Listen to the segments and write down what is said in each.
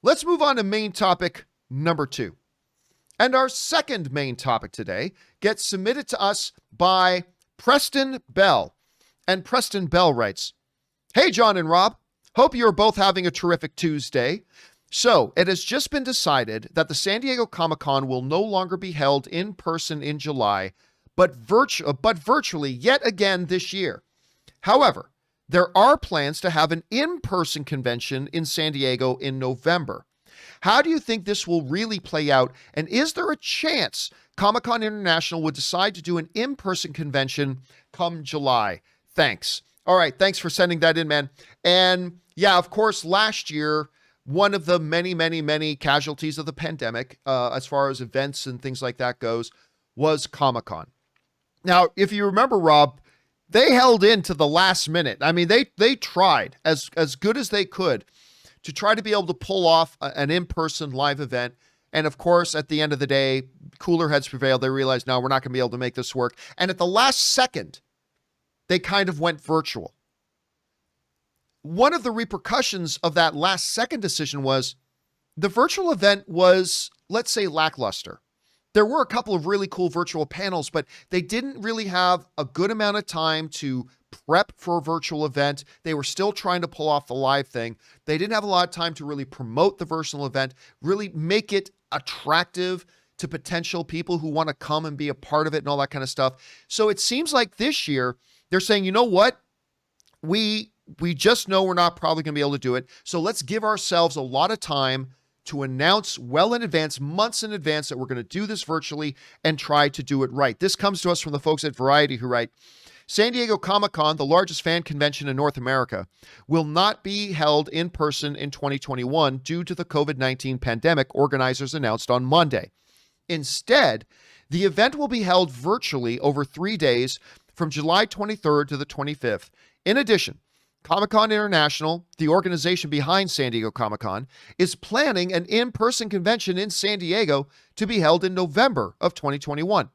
Let's move on to main topic number 2. And our second main topic today gets submitted to us by Preston Bell. And Preston Bell writes, "Hey, John and Rob. Hope you are both having a terrific Tuesday. So, it has just been decided that the San Diego Comic-Con will no longer be held in person in July, but virtually yet again this year. However, there are plans to have an in-person convention in San Diego in November. How do you think this will really play out? And is there a chance Comic-Con International would decide to do an in-person convention come July? Thanks." All right. Thanks for sending that in, man. And yeah, of course, last year, one of the many casualties of the pandemic, as far as events and things like that goes, was Comic-Con. Now, if you remember, Rob, they held in to the last minute. I mean, they tried as good as they could to try to be able to pull off an in-person live event. And of course, at the end of the day, cooler heads prevailed. They realized, no, we're not going to be able to make this work. And at the last second, they kind of went virtual. One of the repercussions of that last second decision was the virtual event was, let's say, lackluster. There were a couple of really cool virtual panels, but they didn't really have a good amount of time to prep for a virtual event. They were still trying to pull off the live thing. They didn't have a lot of time to really promote the virtual event, really make it attractive to potential people who want to come and be a part of it and all that kind of stuff. So it seems like this year they're saying, you know what? We just know we're not probably going to be able to do it. So let's give ourselves a lot of time to announce well in advance, months in advance, that we're going to do this virtually and try to do it right. This comes to us from the folks at Variety who write, San Diego Comic-Con, the largest fan convention in North America, will not be held in person in 2021 due to the COVID-19 pandemic, organizers announced on Monday. Instead, the event will be held virtually over 3 days from July 23rd to the 25th. In addition, Comic-Con International, the organization behind San Diego Comic-Con, is planning an in-person convention in San Diego to be held in November of 2021.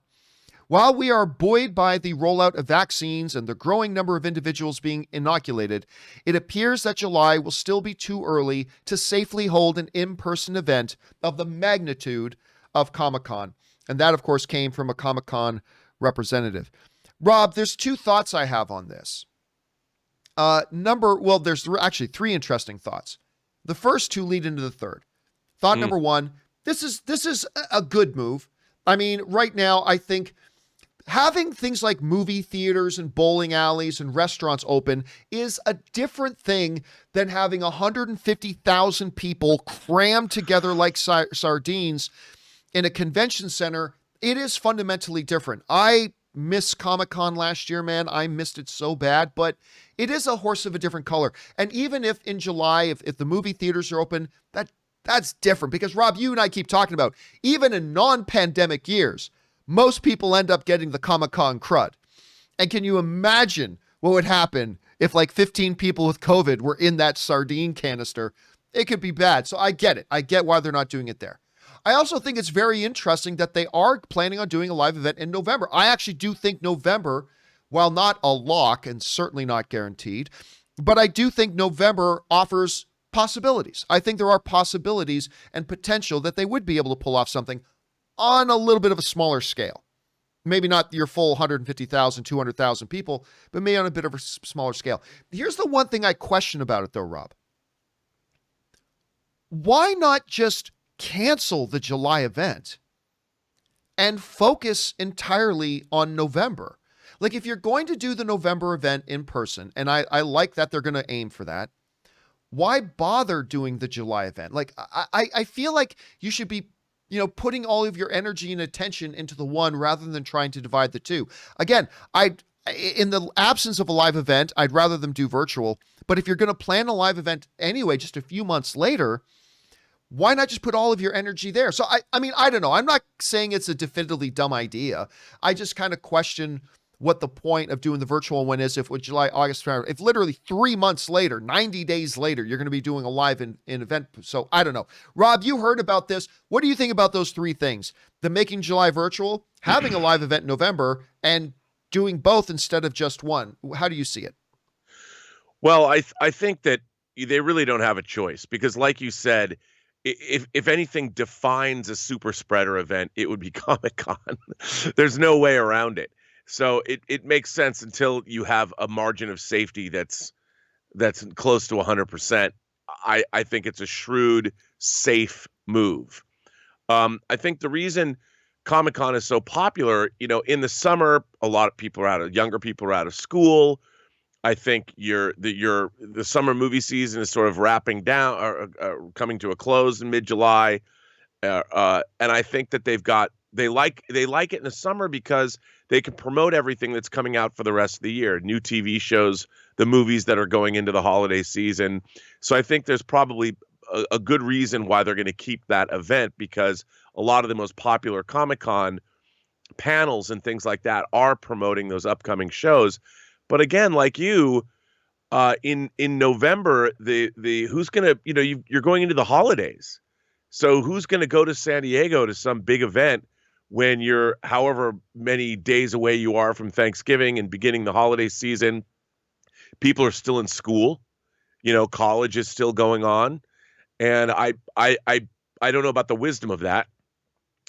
While we are buoyed by the rollout of vaccines and the growing number of individuals being inoculated, it appears that July will still be too early to safely hold an in-person event of the magnitude of Comic-Con. And that, of course, came from a Comic-Con representative. Rob, there's two thoughts I have on this. There's actually three interesting thoughts. The first two lead into the third. Thought number one, this is a good move. I mean, right now, I think having things like movie theaters and bowling alleys and restaurants open is a different thing than having 150,000 people crammed together like sardines in a convention center. It is fundamentally different. I missed Comic-Con last year, man. I missed it so bad, but it is a horse of a different color. And even if in July, if the movie theaters are open, that's different because, Rob, you and I keep talking about, even in non-pandemic years, most people end up getting the Comic-Con crud. And can you imagine what would happen if like 15 people with COVID were in that sardine canister? It could be bad. So I get it. I get why they're not doing it there. I also think it's very interesting that they are planning on doing a live event in November. I actually do think November, while not a lock and certainly not guaranteed, but I do think November offers possibilities. I think there are possibilities and potential that they would be able to pull off something on a little bit of a smaller scale. Maybe not your full 150,000, 200,000 people, but maybe on a bit of a smaller scale. Here's the one thing I question about it though, Rob. Why not just cancel the July event and focus entirely on November? Like, if you're going to do the November event in person, and I like that they're going to aim for that, why bother doing the July event? Like, I feel like you should be, putting all of your energy and attention into the one rather than trying to divide the two. Again, in the absence of a live event, I'd rather them do virtual. But if you're going to plan a live event anyway, just a few months later, why not just put all of your energy there? So, I mean, I don't know. I'm not saying it's a definitively dumb idea. I just kind of question what the point of doing the virtual one is if with July, August, if literally 3 months later, 90 days later, you're going to be doing a live event. So I don't know. Rob, you heard about this. What do you think about those three things? The making July virtual, having a live event in November, and doing both instead of just one. How do you see it? Well, I think that they really don't have a choice because, like you said, if anything defines a super spreader event, it would be Comic-Con. There's no way around it. So it makes sense until you have a margin of safety that's close to 100%. I think it's a shrewd, safe move. I think the reason Comic-Con is so popular, in the summer, a lot of younger people are out of school. I think the summer movie season is sort of wrapping down or coming to a close in mid-July, and I think that they like it in the summer because they can promote everything that's coming out for the rest of the year, new TV shows, the movies that are going into the holiday season. So I think there's probably a good reason why they're going to keep that event, because a lot of the most popular Comic-Con panels and things like that are promoting those upcoming shows. But again, like you, in November, the who's gonna, you're going into the holidays, so who's gonna go to San Diego to some big event when you're however many days away you are from Thanksgiving and beginning the holiday season? People are still in school, college is still going on, and I don't know about the wisdom of that.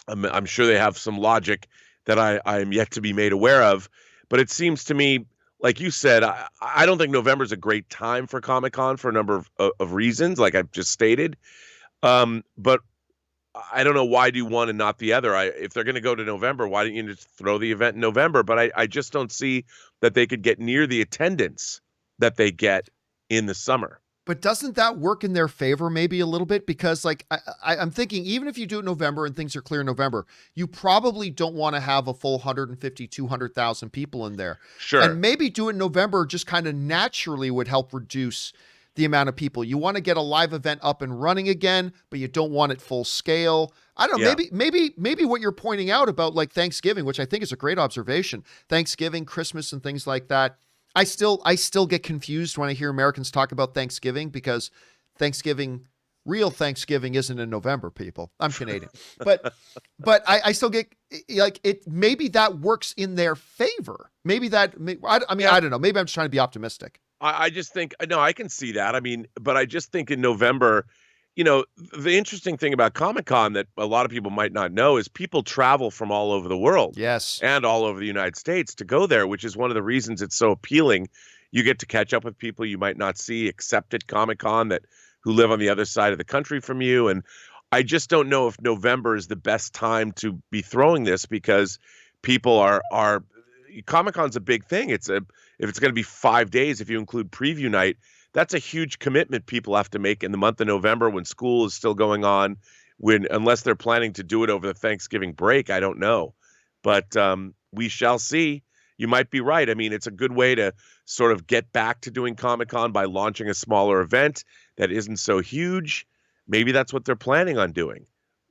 I'm sure they have some logic that I am yet to be made aware of, but it seems to me, like you said, I don't think November is a great time for Comic-Con for a number of reasons, like I've just stated. But I don't know why do one and not the other. If they're going to go to November, why don't you just throw the event in November? But I just don't see that they could get near the attendance that they get in the summer. But doesn't that work in their favor maybe a little bit? Because I'm thinking, even if you do it in November and things are clear in November, you probably don't want to have a full 150, 200,000 people in there. Sure. And maybe do it in November just kind of naturally would help reduce the amount of people. You want to get a live event up and running again, but you don't want it full scale. I don't know, maybe what you're pointing out about like Thanksgiving, which I think is a great observation, Thanksgiving, Christmas and things like that. I still get confused when I hear Americans talk about Thanksgiving, because real Thanksgiving isn't in November, people. I'm Canadian. But I still get like it. Maybe that works in their favor. I don't know. Maybe I'm just trying to be optimistic. I just think, no, I can see that. But I just think in November, the interesting thing about Comic-Con that a lot of people might not know is people travel from all over the world. Yes. And all over the United States to go there, which is one of the reasons it's so appealing. You get to catch up with people you might not see except at Comic-Con who live on the other side of the country from you. And I just don't know if November is the best time to be throwing this, because people are Comic-Con's a big thing. If it's going to be 5 days, if you include preview night, that's a huge commitment people have to make in the month of November when school is still going on, unless they're planning to do it over the Thanksgiving break. I don't know, but we shall see. You might be right. It's a good way to sort of get back to doing Comic-Con by launching a smaller event that isn't so huge. Maybe that's what they're planning on doing,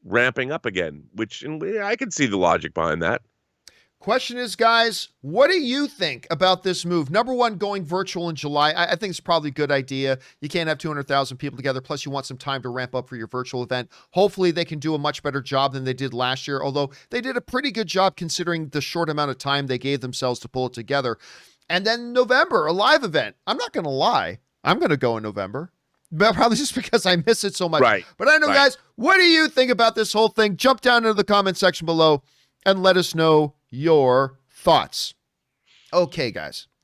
ramping up again, and I can see the logic behind that. Question is, guys, what do you think about this move? Number one, going virtual in July. I think it's probably a good idea. You can't have 200,000 people together. Plus, you want some time to ramp up for your virtual event. Hopefully, they can do a much better job than they did last year, although they did a pretty good job considering the short amount of time they gave themselves to pull it together. And then November, a live event. I'm not going to lie. I'm going to go in November. Probably just because I miss it so much. Right. But I know, guys, what do you think about this whole thing? Jump down into the comment section below and let us know your thoughts. Okay, guys,